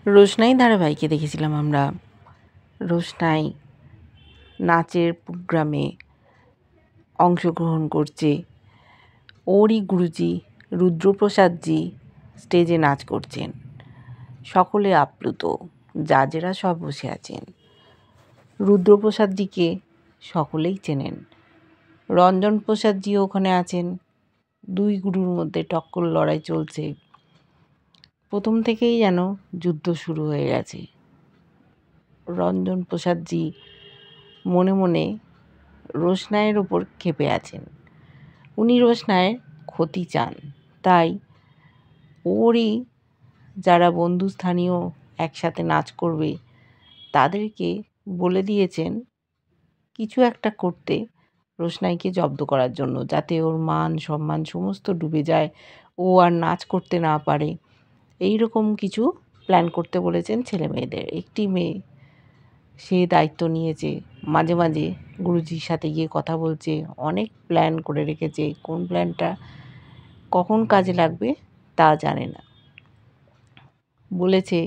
রোশনাই ধারাবাহিকে দেখেছিলাম আমরা রোশনাই নাচের প্রোগ্রামে অংশগ্রহণ করছে। ওরই গুরুজি রুদ্রপ্রসাদজি স্টেজে নাচ করছেন। সকলে আপ্লুত, জাজেরা সব বসে আছেন। রুদ্রপ্রসাদজিকে সকলেই চেনেন। রঞ্জন প্রসাদজিও ওখানে আছেন। দুই গুরুর মধ্যে টক্কর লড়াই চলছে। প্রথম থেকেই যেন যুদ্ধ শুরু হয়ে গেছে। রঞ্জন প্রসাদজি মনে মনে রোশনাইয়ের ওপর ক্ষেপে আছেন। উনি রোশনাইয়ের ক্ষতি চান, তাই ওরই যারা বন্ধুস্থানীয় একসাথে নাচ করবে তাদেরকে বলে দিয়েছেন কিছু একটা করতে রোশনাইকে জব্দ করার জন্য, যাতে ওর মান সম্মান সমস্ত ডুবে যায়, ও আর নাচ করতে না পারে। এই রকম কিছু প্ল্যান করতে বলেছেন ছেলে মেয়েদের। একটি মেয়ে সে দায়িত্ব নিয়েছে, মাঝে মাঝে গুরুজির সাথে গিয়ে কথা বলছে, অনেক প্ল্যান করে রেখেছে। কোন প্ল্যানটা কখন কাজে লাগবে তা জানে না। বলেছে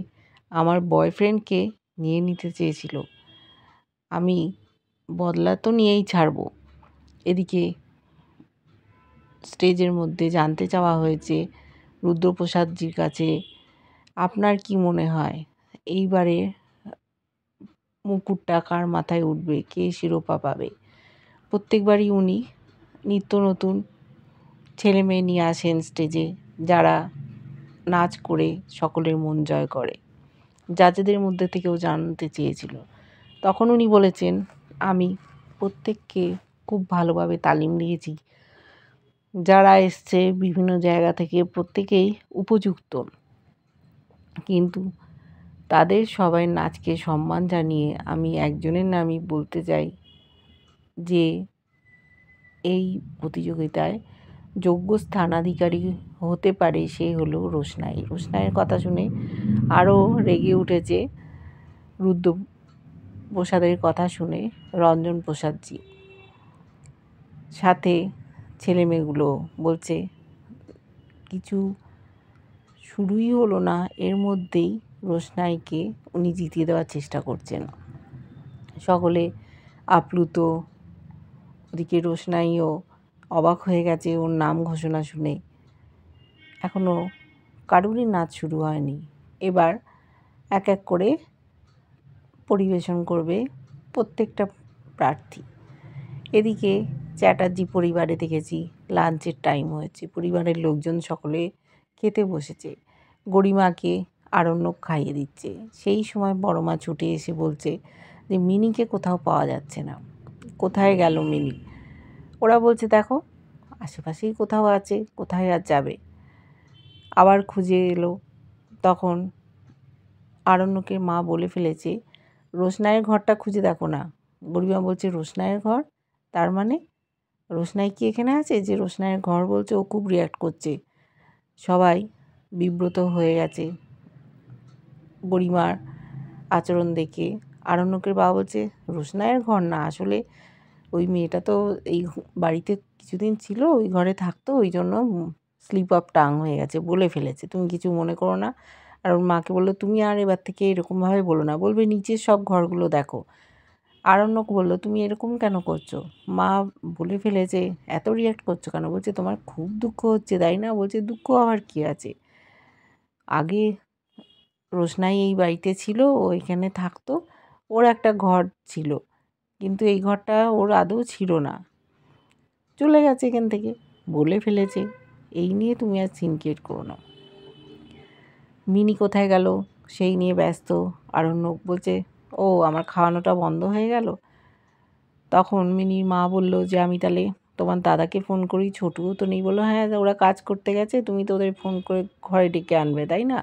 আমার বয়ফ্রেন্ডকে নিয়ে নিতে চেয়েছিল, আমি বদলা তো নিয়েই ছাড়বো। এদিকে স্টেজের মধ্যে জানতে চাওয়া হয়েছে রুদ্রপ্রসাদজির কাছে, আপনার কি মনে হয় এইবারে মুকুটটা কার মাথায় উঠবে, কে শিরোপা পাবে? প্রত্যেকবারই উনি নিত্য নতুন ছেলে মেয়ে নিয়ে আসেন স্টেজে, যারা নাচ করে সকলের মন জয় করে। জাজেদের মধ্যে থেকেও জানতে চেয়েছিল, তখন উনি বলেছেন আমি প্রত্যেককে খুব ভালোভাবে তালিম দিয়েছি, যারা এসছে বিভিন্ন জায়গা থেকে প্রত্যেকেই উপযুক্ত, কিন্তু তাদের সবাই নাচকে সম্মান জানিয়ে আমি একজনের নামই বলতে চাই যে এই প্রতিযোগিতায় যোগ্য স্থানাধিকারী হতে পারে, সে হলো রোশনাই। রোশনাইয়ের কথা শুনে আরও রেগে উঠেছে রুদ্রপ্রসাদের কথা শুনে রঞ্জন প্রসাদজি। সাথে ছেলেমেয়েগুলো বলছে কিছু শুরুই হলো না, এর মধ্যেই রোশনাইকে উনি জিতিয়ে দেওয়ার চেষ্টা করছেন। সকলে আপ্লুত। ওদিকে রোশনাইও অবাক হয়ে গেছে ওর নাম ঘোষণা শুনে। এখনও কারুরই নাচ শুরু হয়নি। এবার এক এক করে পরিবেশন করবে প্রত্যেকটা প্রার্থী। এদিকে চ্যাটার্জি পরিবারে দেখেছি লাঞ্চের টাইম হয়েছে, পরিবারের লোকজন সকলে খেতে বসেছে। গরিমাকে আরণ্যক খাইয়ে দিচ্ছে। সেই সময় বড় মা ছুটে এসে বলছে যে মিনিকে কোথাও পাওয়া যাচ্ছে না, কোথায় গেল মিনি? ওরা বলছে দেখো আশেপাশেই কোথাও আছে, কোথায় আর যাবে। আবার খুঁজে এলো, তখন আরণ্যকের মা বলে ফেলেছে রোশনাইয়ের ঘরটা খুঁজে দেখো না। গরিমা বলছে রোশনাইয়ের ঘর? তার মানে রোশনাই কি এখানে আছে যে রোশনাইয়ের ঘর বলছে? ও খুব রিয়াক্ট করছে। সবাই বিব্রত হয়ে গেছে গরিমার আচরণ দেখে। আরণ্যকের বাবা বলছে রোশনাইয়ের ঘর না, আসলে ওই মেয়েটা তো এই বাড়িতে কিছুদিন ছিল, ওই ঘরে থাকতো, ওই জন্য স্লিপ অফ টাং হয়ে গেছে, বলে ফেলেছে, তুমি কিছু মনে করো না। আর ওর মাকে বললো তুমি আর এবার থেকে এরকমভাবে বলো না, বলবে নিচের সব ঘরগুলো দেখো। আরণ্যক বললো তুমি এরকম কেন করছো? মা বলে ফেলেছে, এত রিয়াক্ট করছো কেন? বলছে তোমার খুব দুঃখ হচ্ছে তাই না? বলছে দুঃখ হওয়ার কী আছে, আগে রোশনাই এই বাড়িতে ছিল, ও এখানে থাকতো, ওর একটা ঘর ছিল, কিন্তু এই ঘরটা ওর আদৌ ছিল না, চলে গেছে এখান থেকে, বলে ফেলেছে। এই নিয়ে তুমি আর সিনক্রেট করো না। মিনি কোথায় গেল সেই নিয়ে ব্যস্ত। আরণ্যক বলছে ও আমার খাওয়ানোটা বন্ধ হয়ে গেল। তখন মিনির মা বলল যে আমি তাহলে তোমার দাদাকে ফোন করি, ছোটুও তো নেই। বললো হ্যাঁ ওরা কাজ করতে গেছে, তুমি তো ওদের ফোন করে ঘরে ডেকে আনবে তাই না?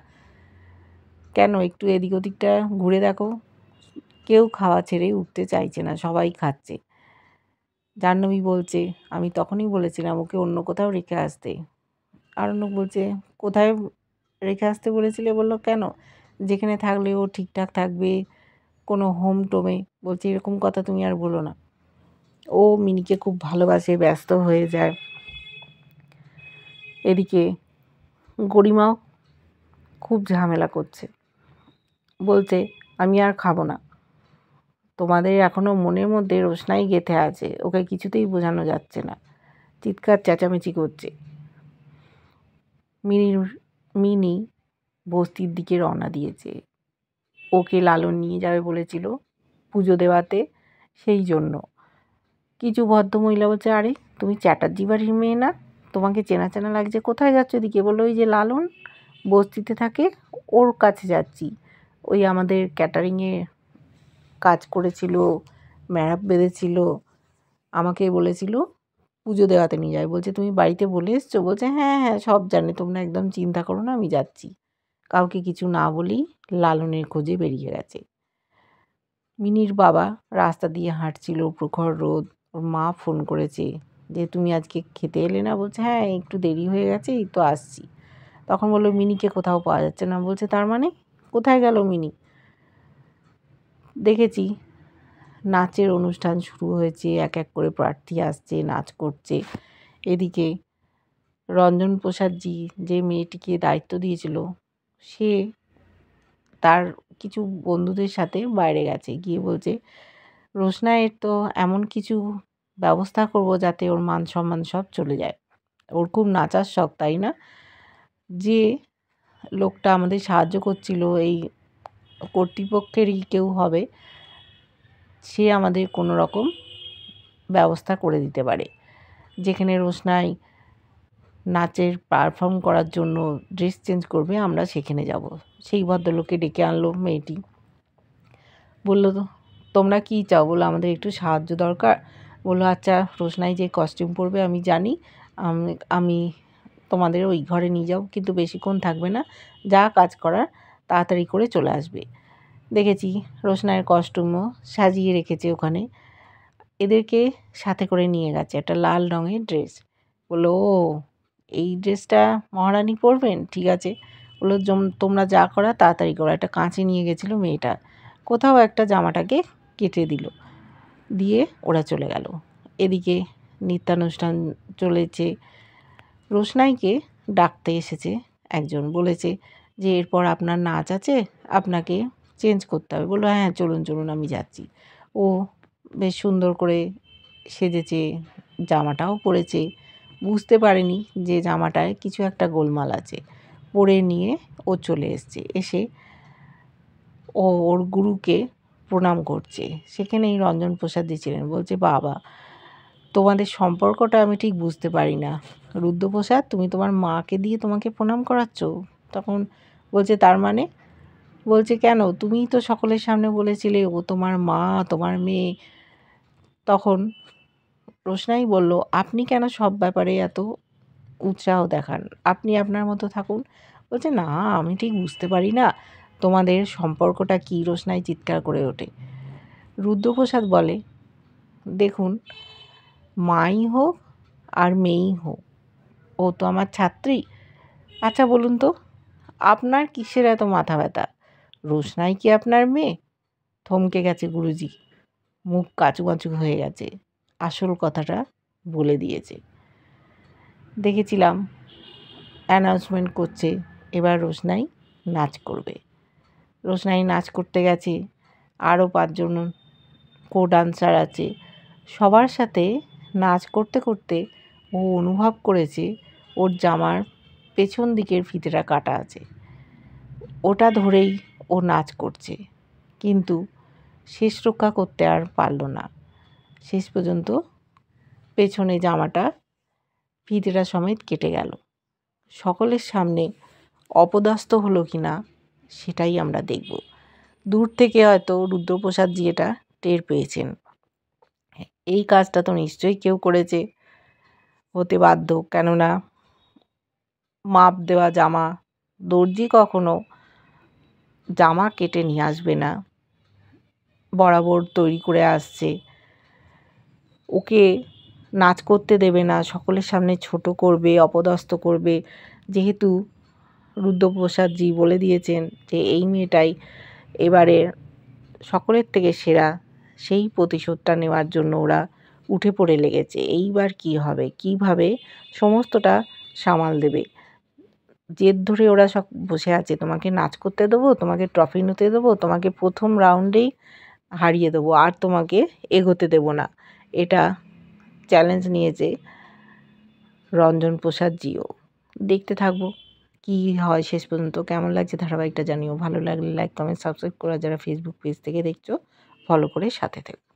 কেন একটু এদিক ওদিকটা ঘুরে দেখো, কেউ খাওয়া ছেড়ে উঠতে চাইছে না, সবাই খাচ্ছে। জাহ্নবী বলছে আমি তখনই বলেছিলাম ওকে অন্য কোথাও রেখে আসতে। আরণ্যক বলছে কোথায় রেখে আসতে বলেছিলে? বললো কেন, যেখানে থাকলে ও ঠিকঠাক থাকবে, কোনো হোম টোমে। বলছে এরকম কথা তুমি আর বলো না। ও মিনিকে খুব ভালোবাসে, ব্যস্ত হয়ে যায়। এদিকে গরিমাও খুব ঝামেলা করছে। বলছে আমি আর খাবো না। তোমাদের এখনও মনের মধ্যে রোশনাই গেঁথে আছে, ওকে কিছুতেই বোঝানো যাচ্ছে না। চিৎকার চেঁচামেচি করছে। মিনি বস্তির দিকে রওনা দিয়েছে। ওকে লালন নিয়ে যাবে বলেছিল পুজো দেওয়াতে, সেই জন্য। কিছু ভদ্রমহিলা বলছে, আরে তুমি চ্যাটার্জি বাড়ির মেয়ে না, তোমাকে চেনা চেনা লাগছে, কোথায় যাচ্ছ এদিকে? বললো ওই যে লালন বস্তিতে থাকে, ওর কাছে যাচ্ছি। ওই আমাদের ক্যাটারিংয়ে কাজ করেছিল, ম্যারাপ বেঁধেছিল, আমাকে বলেছিল পুজো দেওয়াতে নিয়ে যাবে। বলছে তুমি বাড়িতে বলে এসছো? বলছে হ্যাঁ হ্যাঁ সব জানি, তোমরা একদম চিন্তা করো না, আমি যাচ্ছি। কাউকে কিছু না বলেই লালনের খোঁজে বেরিয়ে গেছে। মিনির বাবা রাস্তা দিয়ে হাঁটছিল, প্রখর রোদ। ওর মা ফোন করেছে যে তুমি আজকে খেতে এলে না? বলছে হ্যাঁ একটু দেরি হয়ে গেছে, এই তো আসছি। তখন বললো মিনিকে কোথাও পাওয়া যাচ্ছে না। বলছে তার মানে কোথায় গেল মিনি? দেখেছি নাচের অনুষ্ঠান শুরু হয়েছে, এক এক করে প্রার্থী আসছে, নাচ করছে। এদিকে রঞ্জন প্রসাদজি যে মেয়েটিকে দায়িত্ব দিয়েছিল, সে তার কিছু বন্ধুদের সাথে বাইরে গেছে, গিয়ে বলছে রোশনাইয়ের তো এমন কিছু ব্যবস্থা করব যাতে ওর মান সম্মান সব চলে যায়। ওর খুব নাচার শখ, তাই না? যে লোকটা আমাদের সাহায্য করছিল, এই কর্তৃপক্ষেরই কেউ হবে, সে আমাদের কোনো রকম ব্যবস্থা করে দিতে পারে। যেখানে রোশনাই নাচের পারফর্ম করার জন্য ড্রেস চেঞ্জ করবে, আমরা সেখানে যাব। সেই ভদ্রলোককে ডেকে আনলো মেয়েটি। বলল তো তোমরা কী চাও? বললো আমাদের একটু সাহায্য দরকার। বললো আচ্ছা রোশনাই যে কস্টিউম পরবে আমি জানি, আমি তোমাদের ওই ঘরে নিয়ে যাব, কিন্তু বেশিক্ষণ থাকবে না, যা কাজ করার তাড়াতাড়ি করে চলে আসবে। দেখেছি রোশনাইয়ের কস্টিউমও সাজিয়ে রেখেছে ওখানে। এদেরকে সাথে করে নিয়ে গেছে একটা লাল রঙের ড্রেস। বললো ও এই ড্রেসটা মহারানী পরবেন, ঠিক আছে। বললো তোমরা যা করা তাড়াতাড়ি করো। একটা কাঁচি নিয়ে গেছিলো মেয়েটা, কোথাও একটা জামাটাকে কেটে দিল, দিয়ে ওরা চলে গেল। এদিকে নৃত্যানুষ্ঠান চলেছে। রোশনাইকে ডাকতে এসেছে একজন, বলেছে যে এরপর আপনার নাচ আছে, আপনাকে চেঞ্জ করতে হবে। বললো হ্যাঁ চলুন চলুন আমি যাচ্ছি। ও বেশ সুন্দর করে সেজেছে, জামাটাও পরেছে, বুঝতে পারেনি যে জামাটায় কিছু একটা গোলমাল আছে। পরে নিয়ে ও চলে এসছে। এসে ও ওর গুরুকে প্রণাম করছে। সেখানেই রঞ্জন প্রসাদ ছিলেন। বলছে বাবা তোমাদের সম্পর্কটা আমি ঠিক বুঝতে পারি না। রুদ্রপ্রসাদ তুমি তোমার মাকে দিয়ে তোমাকে প্রণাম করাচ্ছ? তখন বলছে তার মানে? বলছে কেন, তুমিই তো সকলের সামনে বলেছিলে ও তোমার মা, তোমার মেয়ে। তখন রোশনাই বলল আপনি কেন সব ব্যাপারে এত উৎসাহ দেখান? আপনি আপনার মতো থাকুন। বলছে না আমি ঠিক বুঝতে পারি না তোমাদের সম্পর্কটা কী। রোশনাই চিৎকার করে ওঠে। রুদ্রপ্রসাদ বলে দেখুন মাই হোক আর মেয়েই হোক, ও তো আমার ছাত্রী। আচ্ছা বলুন তো আপনার কিসের এত মাথা ব্যথা? রোশনাই কি আপনার মেয়ে? থমকে গেছে গুরুজি, মুখ কাঁচু কাঁচু হয়ে গেছে। আসল কথাটা বলে দিয়েছে। দেখেছিলাম অ্যানাউন্সমেন্ট করছে এবার রোশনাই নাচ করবে। রোশনাই নাচ করতে গেছে, আরও 5 জন কো ডান্সার আছে। সবার সাথে নাচ করতে করতে ও অনুভব করেছে ওর জামার পেছন দিকের ফিতেটা কাটা আছে। ওটা ধরেই ও নাচ করছে, কিন্তু শেষ রক্ষা করতে আর পারল না। শেষ পর্যন্ত পেছনে জামাটা ফিতেটা সমেত কেটে গেল। সকলের সামনে অপদস্থ হলো কি না সেটাই আমরা দেখব। দূর থেকে হয়তো রুদ্রপ্রসাদজি এটা টের পেয়েছেন। এই কাজটা তো নিশ্চয়ই কেউ করেছে, হতে বাধ্য, কেননা মাপ দেওয়া জামা, দর্জি কখনো জামা কেটে নিয়ে আসবে না, বরাবর তৈরি করে আসছে। ওকে নাচ করতে দেবে না, সকলের সামনে ছোট করবে, অপদস্থ করবে। যেহেতু রুদ্রপ্রসাদজি বলে দিয়েছেন যে এই মেয়েটাই এবারে সকলের থেকে সেরা, সেই প্রতিশোধটা নেওয়ার জন্য ওরা উঠে পড়ে লেগেছে। এইবার কি হবে, কিভাবে সমস্তটা সামাল দেবে। জেদ ধরে ওরা সব বসে আছে, তোমাকে নাচ করতে দেবো, তোমাকে ট্রফি নিতে দেবো, তোমাকে প্রথম রাউন্ডেই হারিয়ে দেবো, আর তোমাকে এগোতে দেবো না। এটা চ্যালেঞ্জ নিয়েছে রঞ্জন প্রসাদ জিও। দেখতে থাকবো কি হয় শেষ পর্যন্ত। কেমন লাগছে ধারাবাহিকটা জানিও। ভালো লাগলে লাইক, কমেন্ট, সাবস্ক্রাইব করা, যারা ফেসবুক পেজ থেকে দেখছো ফলো করে সাথে থেকো।